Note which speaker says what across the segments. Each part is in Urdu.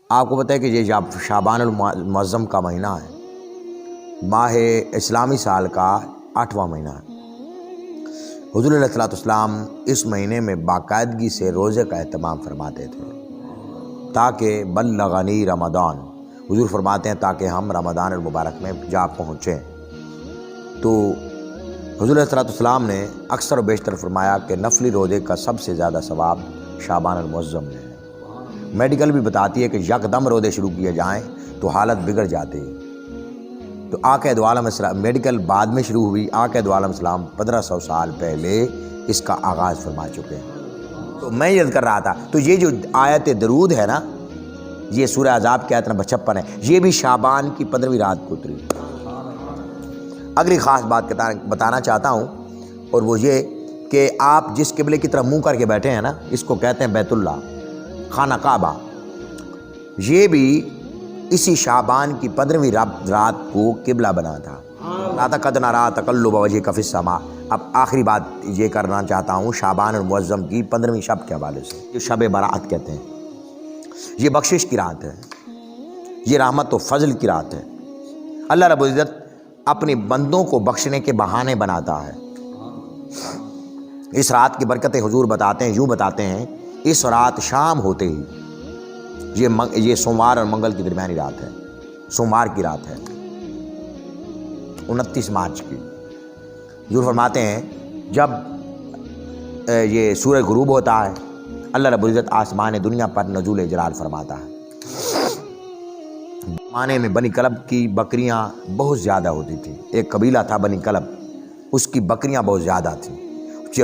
Speaker 1: آپ کو پتہ ہے کہ یہ شعبان المعظم کا مہینہ ہے، ماہ اسلامی سال کا 8واں مہینہ ہے۔ حضور علیہ السلام اس مہینے میں باقاعدگی سے روزے کا اہتمام فرماتے تھے تاکہ بلغنی رمضان، حضور فرماتے ہیں تاکہ ہم رمضان المبارک میں جا پہنچیں۔ تو حضور علیہ السلام نے اکثر و بیشتر فرمایا کہ نفلی روزے کا سب سے زیادہ ثواب شعبان المعظم میں ہے۔ میڈیکل بھی بتاتی ہے کہ یکدم روزے شروع کیے جائیں تو حالت بگڑ جاتی ہے۔ تو آقا دو عالم السلام، میڈیکل بعد میں شروع ہوئی، آقا دو عالم السلام 1500 سال پہلے اس کا آغاز فرما چکے ہیں۔ تو میں یہ کر رہا تھا، تو یہ جو آیت درود ہے نا، یہ سورہ احزاب کی آیت نمبر 56 ہے، یہ بھی شعبان کی 15ویں رات کو اتری۔ اگلی خاص بات بتانا چاہتا ہوں، اور وہ یہ کہ آپ جس قبلے کی طرف منہ کر کے بیٹھے ہیں نا، اس کو کہتے ہیں بیت اللہ، خانہ کعبہ۔ یہ بھی اسی شعبان کی 15ویں رات کو قبلہ بنا تھا۔ قد نری تقلب وجہک فی السماء۔ اب آخری بات یہ کرنا چاہتا ہوں شعبان المعظم کی 15ویں شب کے حوالے سے، جو شب برات کہتے ہیں۔ یہ بخشش کی رات ہے، یہ رحمت و فضل کی رات ہے۔ اللہ رب العزت اپنے بندوں کو بخشنے کے بہانے بناتا ہے۔ اس رات کی برکتیں حضور بتاتے ہیں، یوں بتاتے ہیں، اس رات شام ہوتے ہی، یہ سوموار اور منگل کی درمیانی رات ہے، سوموار کی رات ہے 29 مارچ کی۔ حضور فرماتے ہیں جب یہ سورج غروب ہوتا ہے، اللہ رب العزت آسمان دنیا پر نزول جلال فرماتا ہے۔ زمانے میں بنی کلب کی بکریاں بہت زیادہ ہوتی تھیں، ایک قبیلہ تھا بنی کلب، اس کی بکریاں بہت زیادہ تھیں،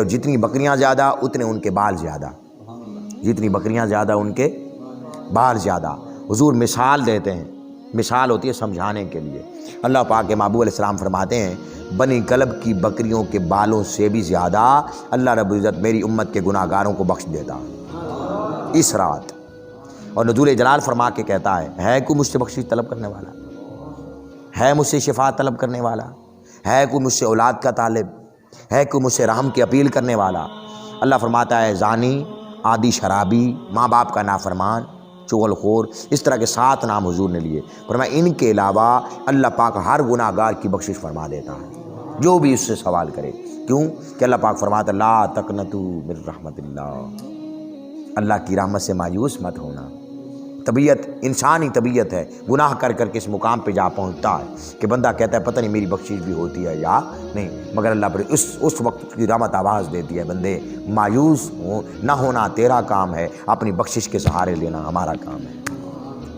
Speaker 1: جتنی بکریاں زیادہ اتنے ان کے بال زیادہ، جتنی بکریاں زیادہ ان کے بال زیادہ۔ حضور مثال دیتے ہیں، مثال ہوتی ہے سمجھانے کے لیے۔ اللہ پاک کے محبوب علیہ السلام فرماتے ہیں بنی کلب کی بکریوں کے بالوں سے بھی زیادہ اللہ رب العزت میری امت کے گناہ گاروں کو بخش دیتا اس رات۔ اور نزول جلال فرما کے کہتا ہے کوئی مجھ سے بخشش طلب کرنے والا، ہے مجھ سے شفاعت طلب کرنے والا، ہے کوئی مجھ سے اولاد کا طالب، ہے کوئی مجھ سے رحم کی اپیل کرنے والا۔ اللہ فرماتا ہے زانی، عادی شرابی، ماں باپ کا نافرمان، چغل خور، اس طرح کے 7 نام حضور نے لیے۔ فرمایا ان کے علاوہ اللہ پاک ہر گناہ گار کی بخشش فرما دیتا ہے جو بھی اس سے سوال کرے۔ کیوں کہ اللہ پاک فرماتا ہے لا تقنطوا من رحمت اللہ، اللہ کی رحمت سے مایوس مت ہونا۔ طبیعت انسانی طبیعت ہے، گناہ کر کر کے اس مقام پہ جا پہنچتا ہے کہ بندہ کہتا ہے پتہ نہیں میری بخشش بھی ہوتی ہے یا نہیں، مگر اللہ پر اس وقت کی رحمت آواز دیتی ہے بندے مایوس نہ ہونا تیرا کام ہے، اپنی بخشش کے سہارے لینا ہمارا کام ہے۔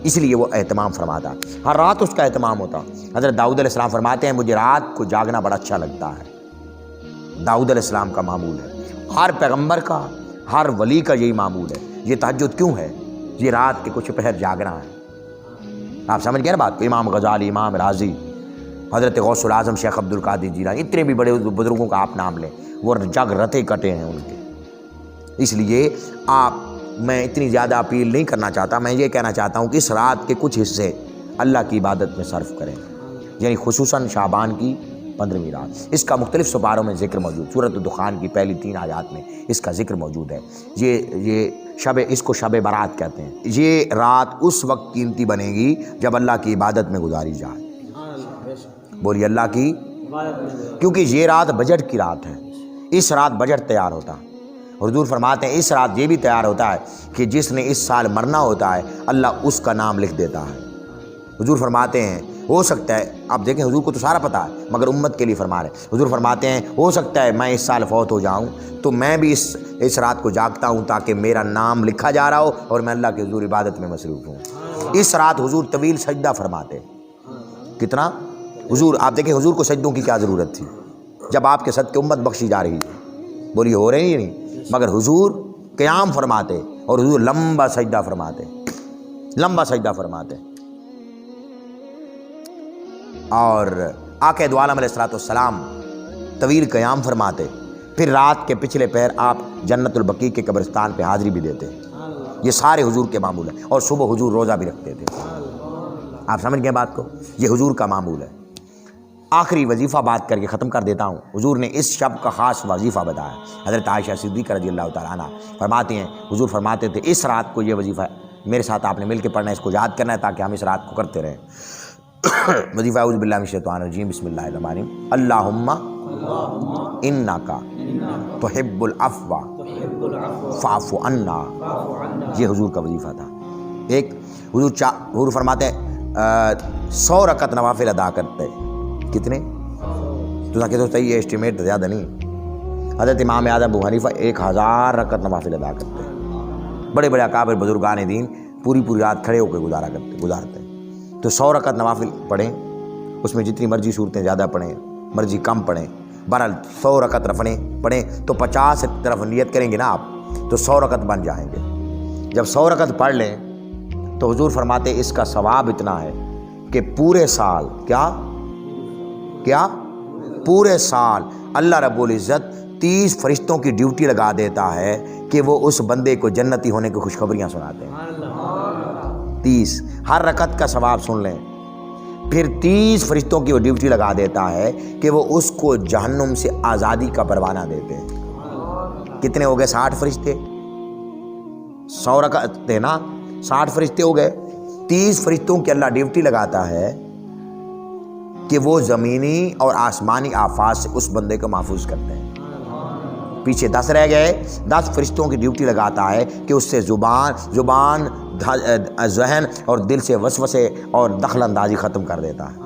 Speaker 1: اس لیے وہ اہتمام فرماتا، ہر رات اس کا اہتمام ہوتا۔ حضرت داؤد علیہ السلام فرماتے ہیں مجھے رات کو جاگنا بڑا اچھا لگتا ہے۔ داؤد علیہ السلام کا معمول ہے، ہر پیغمبر کا، ہر ولی کا یہی معمول ہے۔ یہ تہجد کیوں ہے؟ یہ رات کے کچھ پہر جاگنا ہے۔ آپ سمجھ گئے نا بات؟ امام غزالی، امام رازی، حضرت غوث العظم شیخ عبد القادر جیلانی، اتنے بھی بڑے بزرگوں کا آپ نام لیں، وہ جگ رتے کٹے ہیں ان کے۔ اس لیے میں اتنی زیادہ اپیل نہیں کرنا چاہتا، میں یہ کہنا چاہتا ہوں کہ اس رات کے کچھ حصے اللہ کی عبادت میں صرف کریں، یعنی خصوصاً شعبان کی 15ویں رات۔ اس کا مختلف سپاروں میں ذکر موجود، سورۃ الدخان کی پہلی 3 آیات میں اس کا ذکر موجود ہے۔ اس کو شب برات کہتے ہیں۔ یہ رات اس وقت قیمتی بنے گی جب اللہ کی عبادت میں گزاری جائے۔ بولیے اللہ کی، کیونکہ یہ رات بجٹ کی رات ہے، اس رات بجٹ تیار ہوتا ہے۔ حضور فرماتے ہیں اس رات یہ بھی تیار ہوتا ہے کہ جس نے اس سال مرنا ہوتا ہے اللہ اس کا نام لکھ دیتا ہے۔ حضور فرماتے ہیں ہو سکتا ہے، آپ دیکھیں حضور کو تو سارا پتہ ہے مگر امت کے لیے فرما رہے ہیں۔ حضور فرماتے ہیں ہو سکتا ہے میں اس سال فوت ہو جاؤں تو میں بھی اس رات کو جاگتا ہوں تاکہ میرا نام لکھا جا رہا ہو اور میں اللہ کے حضور عبادت میں مصروف ہوں۔ اس رات حضور طویل سجدہ فرماتے، کتنا؟ حضور آپ دیکھیں حضور کو سجدوں کی کیا ضرورت تھی جب آپ کے صدقے امت بخشی جا رہی ہے، بولیے ہو رہے ہیں نہیں، مگر حضور قیام فرماتے اور حضور لمبا سجدہ فرماتے، لمبا سجدہ فرماتے۔ اور آقا دو عالم علیہ السلام طویل قیام فرماتے، پھر رات کے پچھلے پہر آپ جنت البقیع کے قبرستان پہ حاضری بھی دیتے۔ یہ سارے حضور کے معمول ہیں، اور صبح حضور روزہ بھی رکھتے تھے۔ آپ سمجھ گئے بات کو؟ یہ حضور کا معمول ہے۔ آخری وظیفہ بات کر کے ختم کر دیتا ہوں۔ حضور نے اس شب کا خاص وظیفہ بتایا۔ حضرت عائشہ صدیقہ رضی اللہ تعالیٰ عنہ فرماتی ہیں حضور فرماتے تھے اس رات کو یہ وظیفہ میرے ساتھ آپ نے مل کے پڑھنا ہے، اس کو یاد کرنا ہے تاکہ ہم اس رات کو کرتے رہیں۔ وظیفہ اعوذ باللہ من الشیطان الرجیم، بسم اللہ الرحمن الرحیم، اللہم انکا تحب العفو فاعف عنا، یہ حضور کا وظیفہ تھا۔ ایک حضور فرماتے ہیں 100 رکعت نوافل ادا کرتے، کتنے؟ تو تاکہ تو صحیح ہے، اسٹیمیٹ زیادہ نہیں۔ حضرت امام اعظم ابو حنیفہ 1000 رکعت نوافل ادا کرتے ہیں۔ بڑے بڑے اکابر بزرگان دین پوری رات کھڑے ہو کے گزارتے ہیں۔ تو 100 رکعت نوافل پڑھیں، اس میں جتنی مرضی صورتیں زیادہ پڑھیں، مرضی کم پڑھیں، بہرحال 100 رکعت پڑھیں تو 50 طرف نیت کریں گے نا آپ، تو 100 رکعت بن جائیں گے۔ جب 100 رکعت پڑھ لیں تو حضور فرماتے اس کا ثواب اتنا ہے کہ پورے سال کیا پورے سال اللہ رب العزت 30 فرشتوں کی ڈیوٹی لگا دیتا ہے کہ وہ اس بندے کو جنتی ہونے کی خوشخبریاں سناتے ہیں۔ 30 ہر رکعت کا ثواب سن لیں، پھر 30 فرشتوں کی وہ ڈیوٹی لگا دیتا ہے کہ وہ اس کو جہنم سے آزادی کا پروانہ دیتے ہیں۔ کتنے ہو گئے؟ 60 فرشتے۔ 100 رکعت تھے نا، 60 فرشتے ہو گئے۔ 30 فرشتوں کی اللہ ڈیوٹی لگاتا ہے کہ وہ زمینی اور آسمانی آفات سے اس بندے کو محفوظ کرتے ہیں۔ پیچھے 10 رہ گئے، 10 فرشتوں کی ڈیوٹی لگاتا ہے کہ اس سے زبان ذہن اور دل سے وسوسے اور دخل اندازی ختم کر دیتا ہے۔